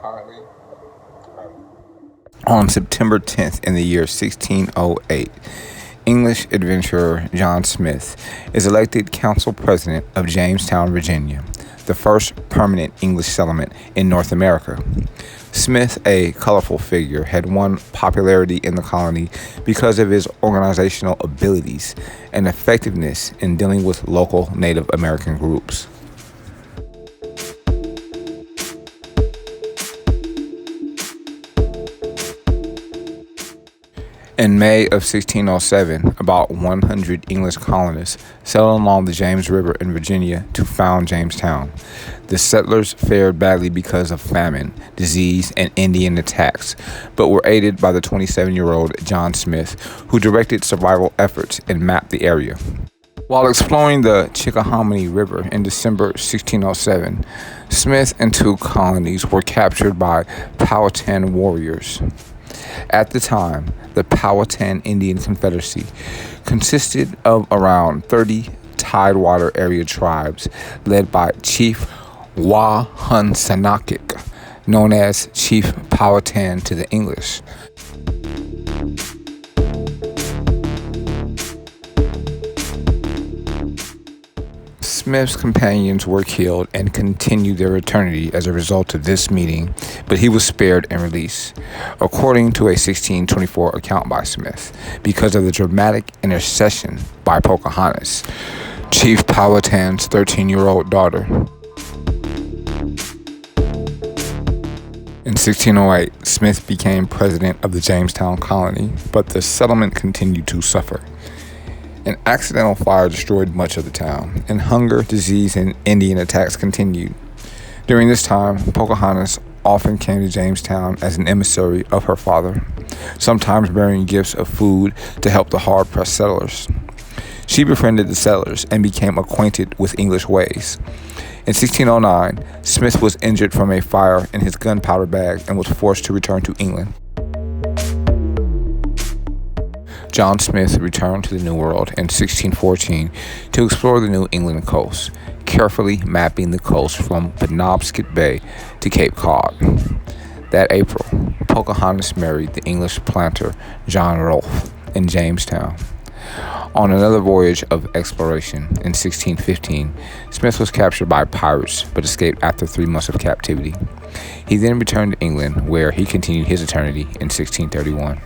currently. On September 10th in the year 1608, English adventurer John Smith is elected council president of Jamestown, Virginia, the first permanent English settlement in North America. Smith, a colorful figure, had won popularity in the colony because of his organizational abilities and effectiveness in dealing with local Native American groups. In May of 1607, about 100 English colonists settled along the James River in Virginia to found Jamestown. The settlers fared badly because of famine, disease, and Indian attacks, but were aided by the 27-year-old John Smith, who directed survival efforts and mapped the area. While exploring the Chickahominy River in December 1607, Smith and two colonies were captured by Powhatan warriors. At the time, the Powhatan Indian Confederacy consisted of around 30 Tidewater area tribes led by Chief Wahunsanakik, known as Chief Powhatan to the English. Smith's companions were killed and continued their eternity as a result of this meeting, but he was spared and released, according to a 1624 account by Smith, because of the dramatic intercession by Pocahontas, Chief Powhatan's 13-year-old daughter. In 1608, Smith became president of the Jamestown colony, but the settlement continued to suffer. An accidental fire destroyed much of the town, and hunger, disease, and Indian attacks continued. During this time, Pocahontas often came to Jamestown as an emissary of her father, sometimes bearing gifts of food to help the hard-pressed settlers. She befriended the settlers and became acquainted with English ways. In 1609, Smith was injured from a fire in his gunpowder bag and was forced to return to England. John Smith returned to the New World in 1614 to explore the New England coast, carefully mapping the coast from Penobscot Bay to Cape Cod. That April, Pocahontas married the English planter John Rolfe in Jamestown. On another voyage of exploration in 1615, Smith was captured by pirates but escaped after 3 months of captivity. He then returned to England, where he continued his eternity in 1631.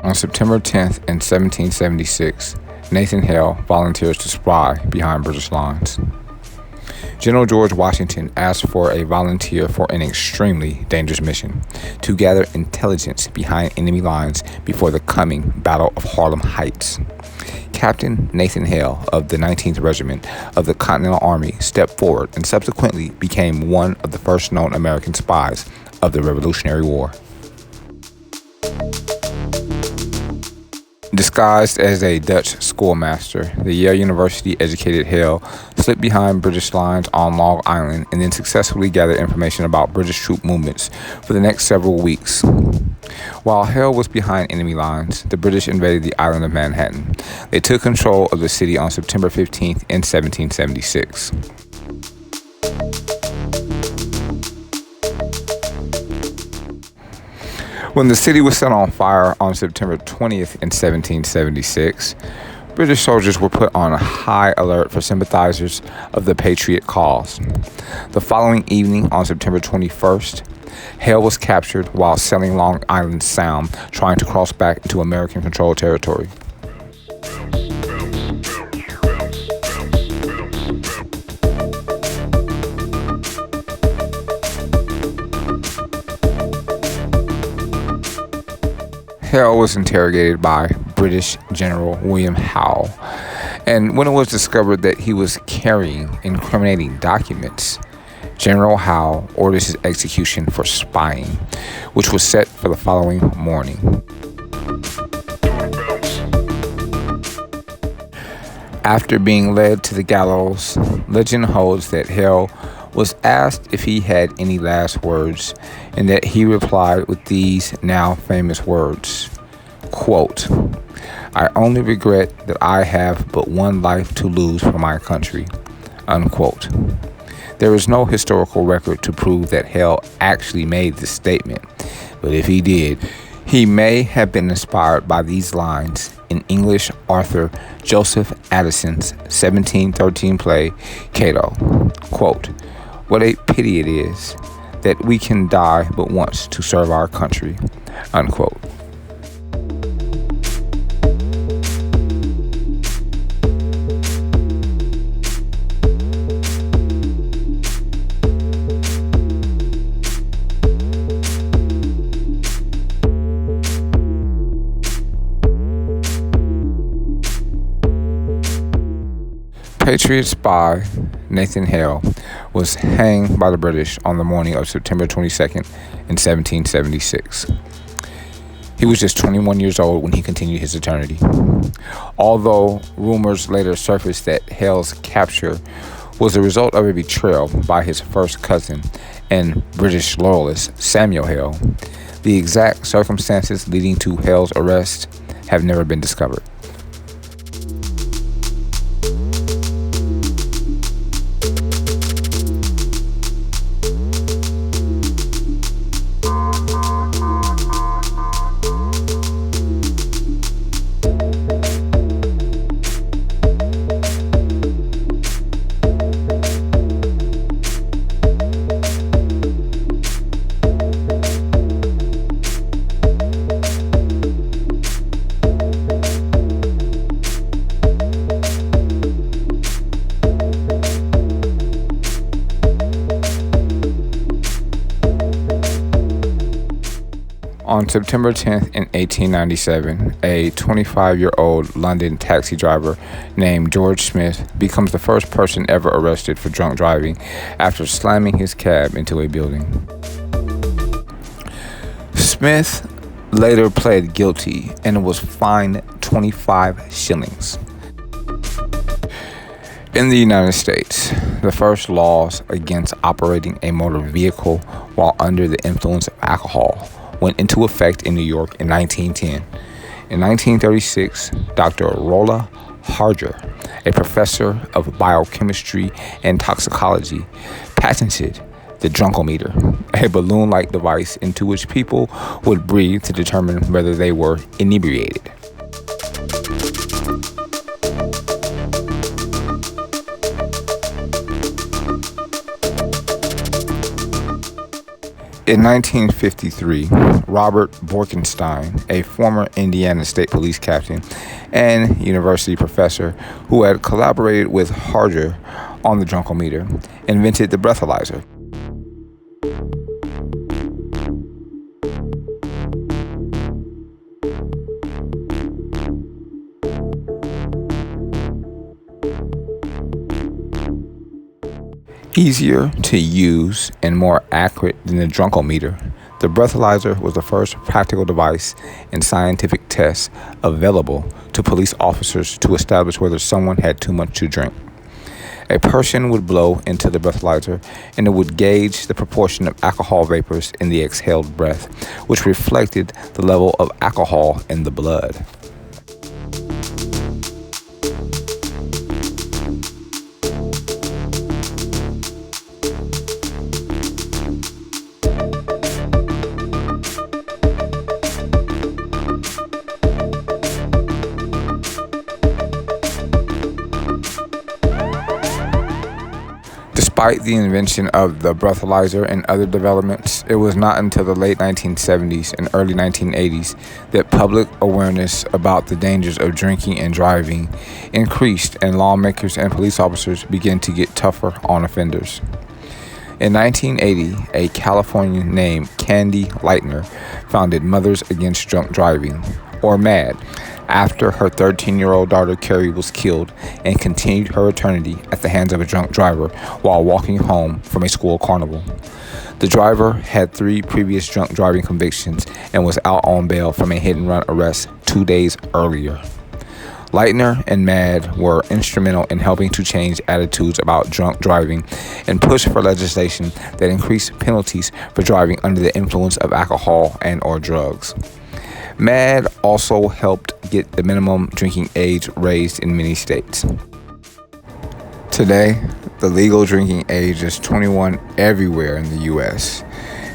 On September 10th in 1776, Nathan Hale volunteers to spy behind British lines. General George Washington asked for a volunteer for an extremely dangerous mission: to gather intelligence behind enemy lines before the coming Battle of Harlem Heights. Captain Nathan Hale of the 19th Regiment of the Continental Army stepped forward and subsequently became one of the first known American spies of the Revolutionary War. Disguised as a Dutch schoolmaster, the Yale University-educated Hale slipped behind British lines on Long Island and then successfully gathered information about British troop movements for the next several weeks. While Hale was behind enemy lines, the British invaded the island of Manhattan. They took control of the city on September 15th in 1776. When the city was set on fire on September 20th in 1776, British soldiers were put on a high alert for sympathizers of the Patriot cause. The following evening, on September 21st, Hale was captured while sailing Long Island Sound, trying to cross back into American-controlled territory. Hale was interrogated by British General William Howe, and when it was discovered that he was carrying incriminating documents, General Howe ordered his execution for spying, which was set for the following morning. After being led to the gallows, legend holds that Hale was asked if he had any last words, and that he replied with these now famous words, Quote, "I only regret that I have but one life to lose for my country," unquote. There is no historical record to prove that Hale actually made this statement, but if he did, he may have been inspired by these lines in English author Joseph Addison's 1713 play, Cato. Quote, "What a pity it is that we can die but once to serve our country," unquote. Patriot spy Nathan Hale was hanged by the British on the morning of September 22nd in 1776. He was just 21 years old when he continued his eternity. Although rumors later surfaced that Hale's capture was the result of a betrayal by his first cousin and British loyalist Samuel Hale, the exact circumstances leading to Hale's arrest have never been discovered. On September 10th in 1897, a 25-year-old London taxi driver named George Smith becomes the first person ever arrested for drunk driving after slamming his cab into a building. Smith later pled guilty and was fined 25 shillings. In the United States, the first laws against operating a motor vehicle while under the influence of alcohol went into effect in New York in 1910. In 1936, Dr. Rolla Harger, a professor of biochemistry and toxicology, patented the drunkometer, a balloon-like device into which people would breathe to determine whether they were inebriated. In 1953, Robert Borkenstein, a former Indiana State Police captain and university professor who had collaborated with Harger on the drunkometer, invented the breathalyzer. Easier to use and more accurate than the drunkometer, the breathalyzer was the first practical device and scientific test available to police officers to establish whether someone had too much to drink. A person would blow into the breathalyzer and it would gauge the proportion of alcohol vapors in the exhaled breath, which reflected the level of alcohol in the blood. Despite the invention of the breathalyzer and other developments, it was not until the late 1970s and early 1980s that public awareness about the dangers of drinking and driving increased and lawmakers and police officers began to get tougher on offenders. In 1980, a Californian named Candy Lightner founded Mothers Against Drunk Driving, or MADD, after her 13-year-old daughter Carrie was killed and continued her eternity at the hands of a drunk driver while walking home from a school carnival. The driver had 3 previous drunk driving convictions and was out on bail from a hit-and-run arrest 2 days earlier. Lightner and MADD were instrumental in helping to change attitudes about drunk driving and push for legislation that increased penalties for driving under the influence of alcohol and/or drugs. MAD also helped get the minimum drinking age raised in many states. Today, the legal drinking age is 21 everywhere in the U.S.,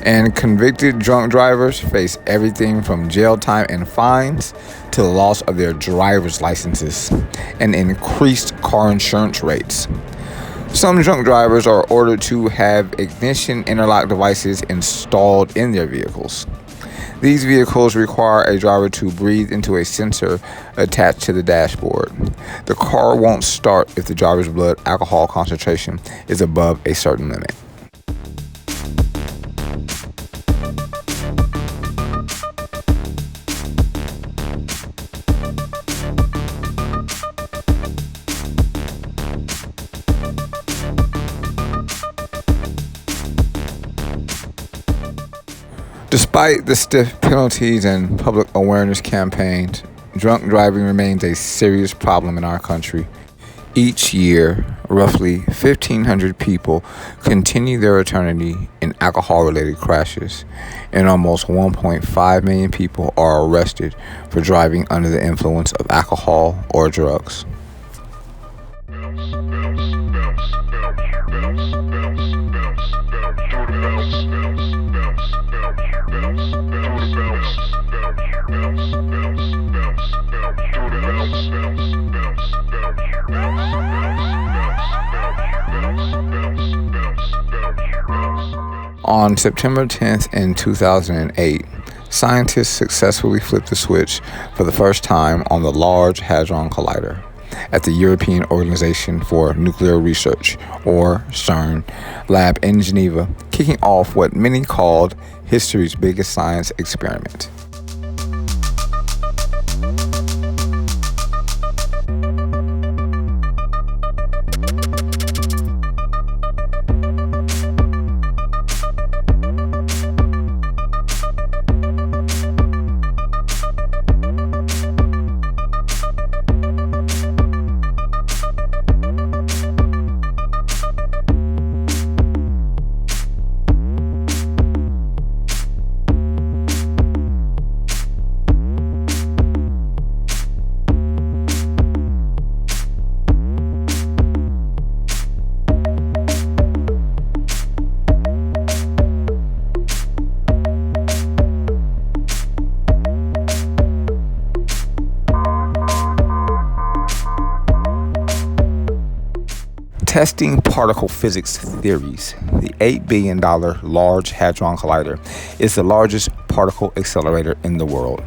and convicted drunk drivers face everything from jail time and fines to the loss of their driver's licenses and increased car insurance rates. Some drunk drivers are ordered to have ignition interlock devices installed in their vehicles. These vehicles require a driver to breathe into a sensor attached to the dashboard. The car won't start if the driver's blood alcohol concentration is above a certain limit. Despite the stiff penalties and public awareness campaigns, drunk driving remains a serious problem in our country. Each year, roughly 1,500 people continue their eternity in alcohol-related crashes, and almost 1.5 million people are arrested for driving under the influence of alcohol or drugs. On September 10th in 2008, scientists successfully flipped the switch for the first time on the Large Hadron Collider at the European Organization for Nuclear Research, or CERN, lab in Geneva, kicking off what many called history's biggest science experiment. Testing particle physics theories, the $8 billion Large Hadron Collider is the largest particle accelerator in the world,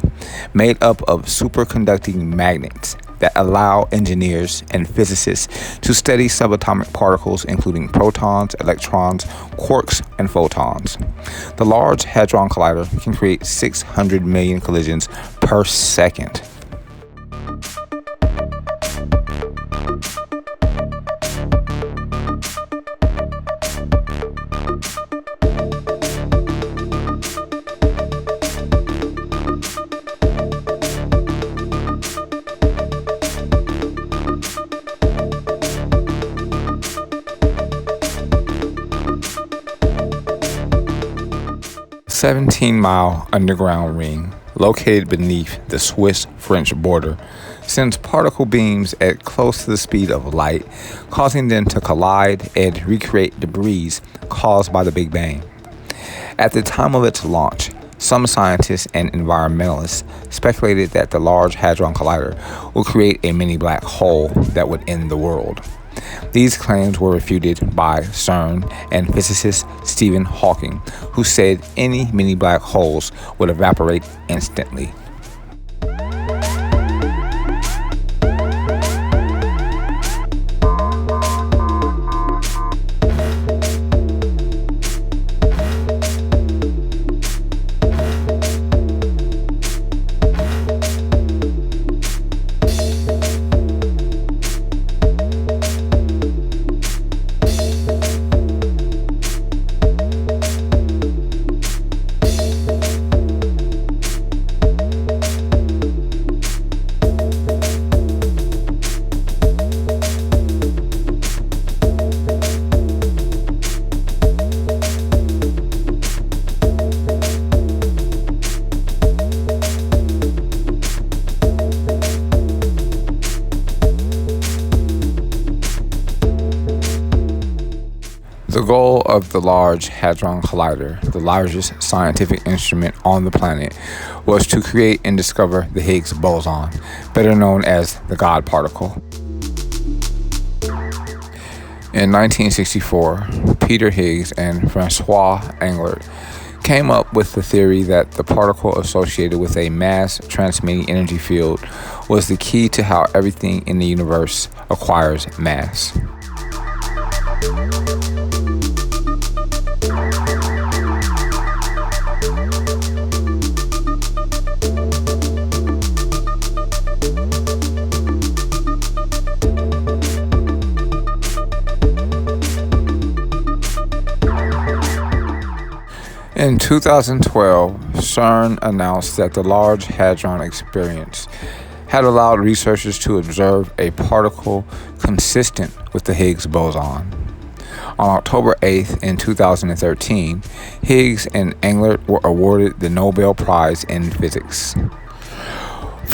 made up of superconducting magnets that allow engineers and physicists to study subatomic particles, including protons, electrons, quarks, and photons. The Large Hadron Collider can create 600 million collisions per second. A 17-mile underground ring located beneath the Swiss-French border sends particle beams at close to the speed of light, causing them to collide and recreate debris caused by the Big Bang. At the time of its launch, some scientists and environmentalists speculated that the Large Hadron Collider would create a mini black hole that would end the world. These claims were refuted by CERN and physicist Stephen Hawking, who said any mini black holes would evaporate instantly. The goal of the Large Hadron Collider, the largest scientific instrument on the planet, was to create and discover the Higgs boson, better known as the God particle. In 1964, Peter Higgs and Francois Englert came up with the theory that the particle associated with a mass transmitting energy field was the key to how everything in the universe acquires mass. In 2012, CERN announced that the Large Hadron Experience had allowed researchers to observe a particle consistent with the Higgs boson. On October 8th in 2013, Higgs and Englert were awarded the Nobel Prize in Physics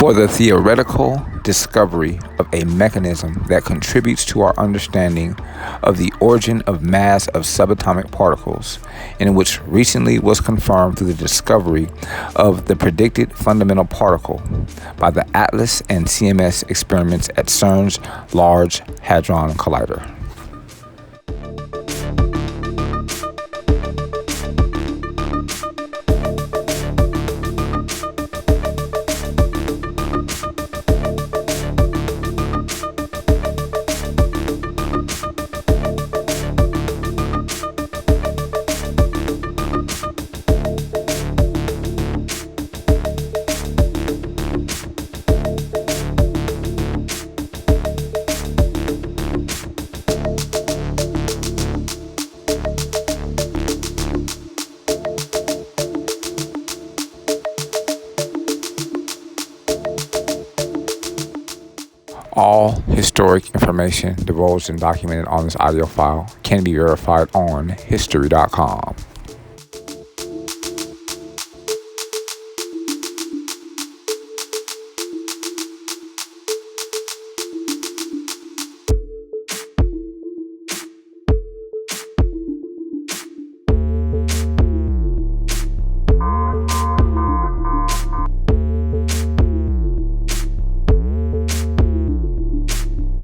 for the theoretical discovery of a mechanism that contributes to our understanding of the origin of mass of subatomic particles, and which recently was confirmed through the discovery of the predicted fundamental particle by the ATLAS and CMS experiments at CERN's Large Hadron Collider. All historic information divulged and documented on this audio file can be verified on History.com.